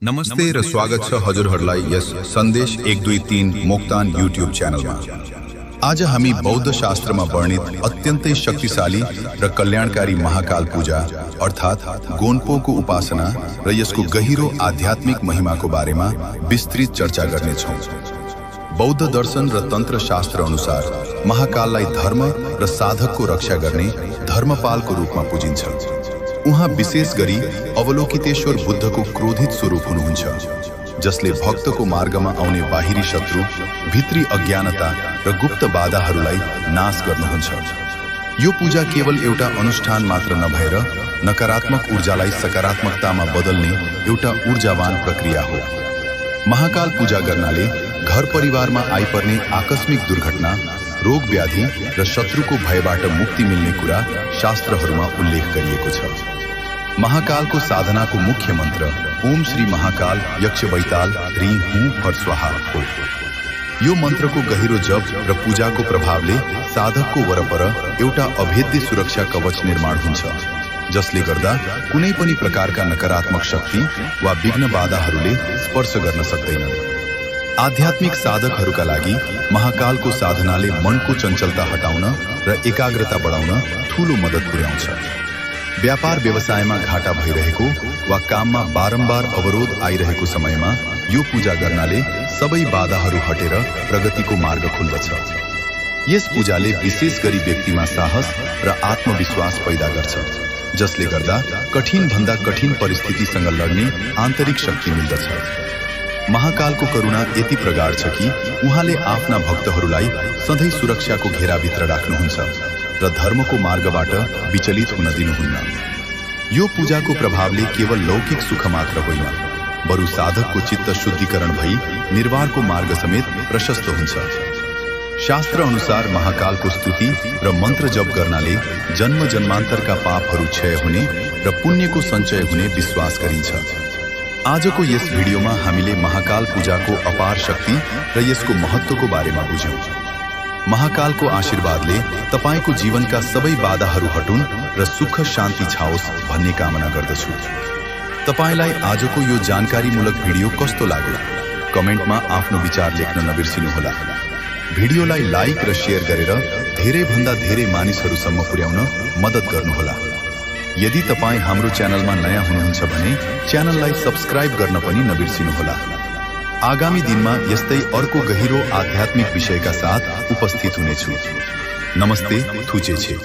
नमस्ते र स्वागत छ हजुरहरूलाई यस सन्देश 123 मोक्तान युट्युब च्यानलमा। आज हामी बौद्ध शास्त्रमा वर्णित अत्यन्तै शक्तिशाली र कल्याणकारी महाकाल पूजा अर्थात् गोन्पोको उपासना र यसको गहिरो आध्यात्मिक महिमाको बारेमा विस्तृत चर्चा गर्नेछौँ। बौद्ध दर्शन र तन्त्र शास्त्र अनुसार महाकाललाई धर्म र साधकको रक्षा गर्ने धर्मपालको रूपमा पूजिन्छ। उहाँ विशेष गरी अवलोकितेश्वर बुद्धको क्रोधित स्वरूप हुनुहुन्छ, जसले भक्तको मार्गमा आउने बाहिरी शत्रु, भित्री अज्ञानता र गुप्त बाधाहरूलाई नाश गर्नुहुन्छ। यो पूजा केवल एउटा अनुष्ठान मात्र नभएर नकारात्मक ऊर्जालाई सकारात्मकतामा बदल्ने एउटा ऊर्जावान प्रक्रिया हो। महाकाल पूजा गर्नाले घर परिवारमा आइपर्ने आकस्मिक दुर्घटना, रोग व्याधि र शत्रुको भयबाट मुक्ति मिल्ने कुरा शास्त्रहरूमा उल्लेख गरिएको छ। महाकालको साधनाको मुख्य मन्त्र ओम श्री महाकाल यक्ष वैताल ह्रीं हूं फर स्वाहा हो। यो मन्त्रको गहिरो जप र पूजाको प्रभावले साधकको वरपर एउटा अभेद्य सुरक्षा कवच निर्माण हुन्छ, जसले गर्दा कुनै पनि प्रकारका नकारात्मक शक्ति वा विघ्न बाधाहरूले स्पर्श गर्न सक्दैनन्। आध्यात्मिक साधकहरूका लागि महाकालको साधनाले मनको चञ्चलता हटाउन र एकाग्रता बढाउन ठूलो मद्दत पुर्याउँछ। व्यापार व्यवसायमा घाटा भइरहेको वा काममा बारम्बार अवरोध आइरहेको समयमा यो पूजा गर्नाले सबै बाधाहरू हटेर प्रगतिको मार्ग खुल्दछ। यस पूजाले विशेष गरी व्यक्तिमा साहस र आत्मविश्वास पैदा गर्छ, जसले गर्दा कठिन भन्दा कठिन परिस्थितिसँग लड्ने आन्तरिक शक्ति मिल्दछ। महाकालको करुणा यति प्रगाढ छ कि उहाँले आफ्ना भक्तहरूलाई सधैँ सुरक्षाको घेराभित्र राख्नुहुन्छ र धर्मको मार्गबाट विचलित हुन दिनुहुन्न। यो पूजाको प्रभावले केवल लौकिक सुख मात्र होइन, बरु साधकको चित्त शुद्धिकरण भई निर्वाणको मार्ग समेत प्रशस्त हुन्छ। शास्त्र अनुसार महाकालको स्तुति र मन्त्र जप गर्नाले जन्म जन्मान्तरका पापहरू क्षय हुने र पुण्यको सञ्चय हुने विश्वास गरिन्छ। आजको यस भिडियोमा हामीले महाकाल पूजाको अपार शक्ति र यसको महत्त्वको बारेमा बुझ्यौँ। महाकालको आशीर्वादले तपाईको जीवनका सबै बाधाहरू हटुन् र सुख शान्ति छाओस् भन्ने कामना गर्दछु। तपाईलाई आजको यो जानकारीमूलक भिडियो कस्तो लाग्यो? कमेन्टमा आफ्नो विचार लेख्न नबिर्सिनुहोला। भिडियोलाई लाइक र शेयर गरेर धेरैभन्दा धेरै मानिसहरूसम्म पुर्याउन मद्दत गर्नुहोला। यदि तपाईँ हाम्रो च्यानलमा नयाँ हुनुहुन्छ भने च्यानललाई सब्स्क्राइब गर्न पनि नबिर्सिनुहोला। आगामी दिनमा यस्तै अर्को गहिरो आध्यात्मिक विषयका साथ उपस्थित हुनेछु। नमस्ते, थुचे छे।